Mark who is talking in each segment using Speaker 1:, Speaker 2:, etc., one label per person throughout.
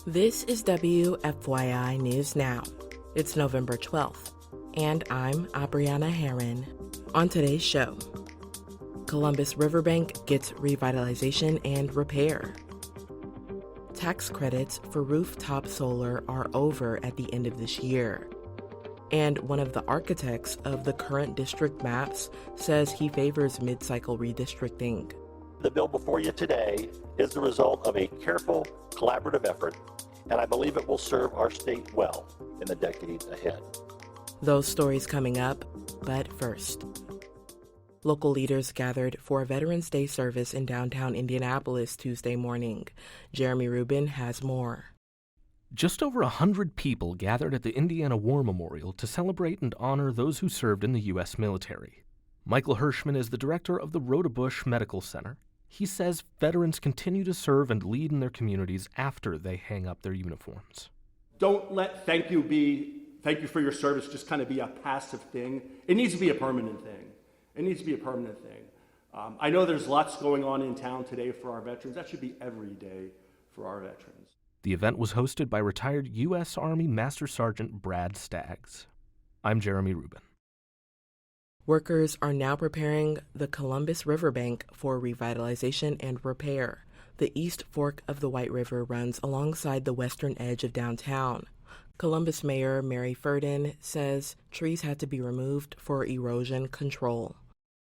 Speaker 1: This is WFYI News Now. It's November 12th, and I'm Abriana Herron. On today's show, Columbus Riverbank gets revitalization and repair. Tax credits for rooftop solar are over at the end of this year. And one of the architects of the current district maps says he favors mid-cycle redistricting.
Speaker 2: The bill before you today is the result of a careful, collaborative effort, and I believe it will serve our state well in the decades ahead.
Speaker 1: Those stories coming up, but first. Local leaders gathered for a Veterans Day service in downtown Indianapolis Tuesday morning. Jeremy Rubin has more.
Speaker 3: Just over 100 people gathered at the Indiana War Memorial to celebrate and honor those who served in the U.S. military. Michael Hirschman is the director of the Rhoda Bush Medical Center. He says veterans continue to serve and lead in their communities after they hang up their uniforms.
Speaker 4: Don't let thank you for your service just kind of be a passive thing. It needs to be a permanent thing. I know there's lots going on in town today for our veterans. That should be every day for our veterans.
Speaker 3: The event was hosted by retired U.S. Army Master Sergeant Brad Staggs. I'm Jeremy Rubin.
Speaker 1: Workers are now preparing the Columbus Riverbank for revitalization and repair. The East Fork of the White River runs alongside the western edge of downtown. Columbus Mayor Mary Furden says trees had to be removed for erosion control.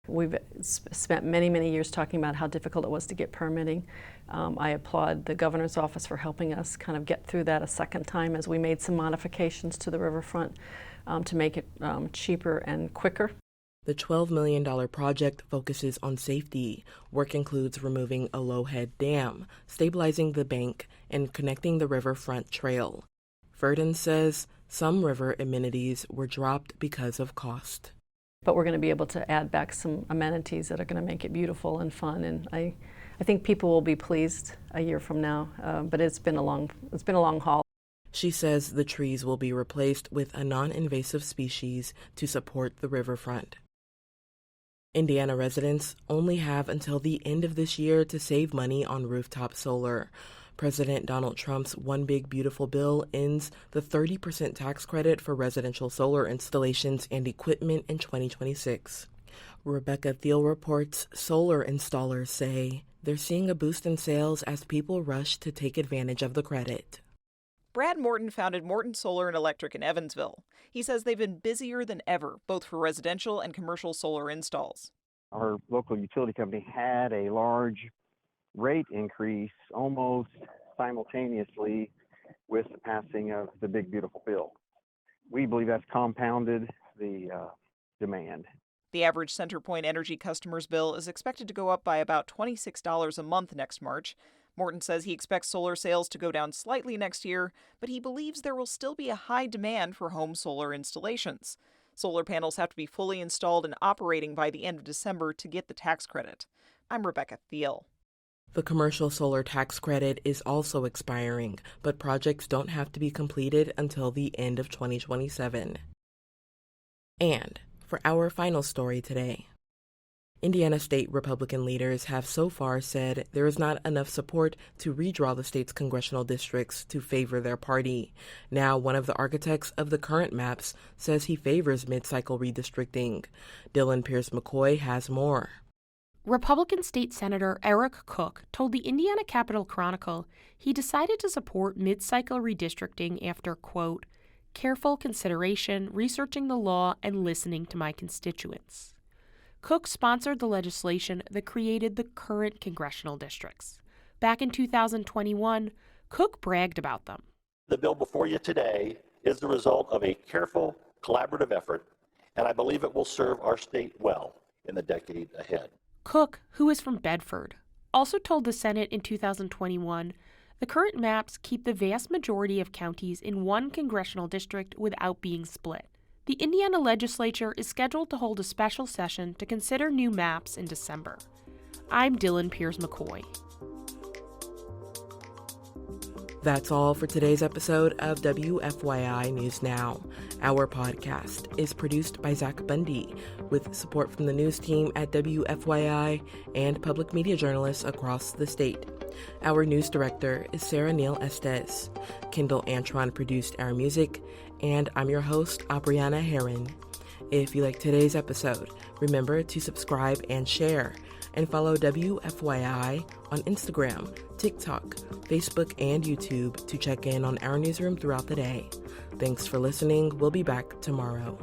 Speaker 5: We've spent many years talking about how difficult it was to get permitting. I applaud the governor's office for helping us kind of get through that a second time as we made some modifications to the riverfront to make it cheaper and quicker.
Speaker 1: The $12 million project focuses on safety. Work includes removing a low-head dam, stabilizing the bank, and connecting the riverfront trail. Furden says some river amenities were dropped because of cost.
Speaker 5: But we're going to be able to add back some amenities that are going to make it beautiful and fun, and I think people will be pleased a year from now. But it's been a long haul.
Speaker 1: She says the trees will be replaced with a non-invasive species to support the riverfront. Indiana residents only have until the end of this year to save money on rooftop solar. President Donald Trump's One Big Beautiful Bill ends the 30% tax credit for residential solar installations and equipment in 2026. Rebecca Thiel reports solar installers say they're seeing a boost in sales as people rush to take advantage of the credit.
Speaker 6: Brad Morton founded Morton Solar and Electric in Evansville. He says they've been busier than ever, both for residential and commercial solar installs.
Speaker 7: Our local utility company had a large rate increase almost simultaneously with the passing of the Big Beautiful Bill. We believe that's compounded the demand.
Speaker 6: The average CenterPoint Energy customer's bill is expected to go up by about $26 a month next March. Morton says he expects solar sales to go down slightly next year, but he believes there will still be a high demand for home solar installations. Solar panels have to be fully installed and operating by the end of December to get the tax credit. I'm Rebecca Thiel.
Speaker 1: The commercial solar tax credit is also expiring, but projects don't have to be completed until the end of 2027. And for our final story today, Indiana state Republican leaders have so far said there is not enough support to redraw the state's congressional districts to favor their party. Now, one of the architects of the current maps says he favors mid-cycle redistricting. Dylan Pierce McCoy has more.
Speaker 8: Republican State Senator Eric Cook told the Indiana Capitol Chronicle he decided to support mid-cycle redistricting after, quote, careful consideration, researching the law, and listening to my constituents. Cook sponsored the legislation that created the current congressional districts. Back in 2021, Cook bragged about them.
Speaker 2: The bill before you today is the result of a careful, collaborative effort, and I believe it will serve our state well in the decade ahead.
Speaker 8: Cook, who is from Bedford, also told the Senate in 2021 the current maps keep the vast majority of counties in one congressional district without being split. The Indiana legislature is scheduled to hold a special session to consider new maps in December. I'm Dylan Pierce McCoy.
Speaker 1: That's all for today's episode of WFYI News Now. Our podcast is produced by Zach Bundy, with support from the news team at WFYI and public media journalists across the state. Our news director is Sarah Neal-Estes. Kendall Antron produced our music, and I'm your host, Abriana Herron. If you like today's episode, remember to subscribe and share, and follow WFYI on Instagram, TikTok, Facebook, and YouTube to check in on our newsroom throughout the day. Thanks for listening. We'll be back tomorrow.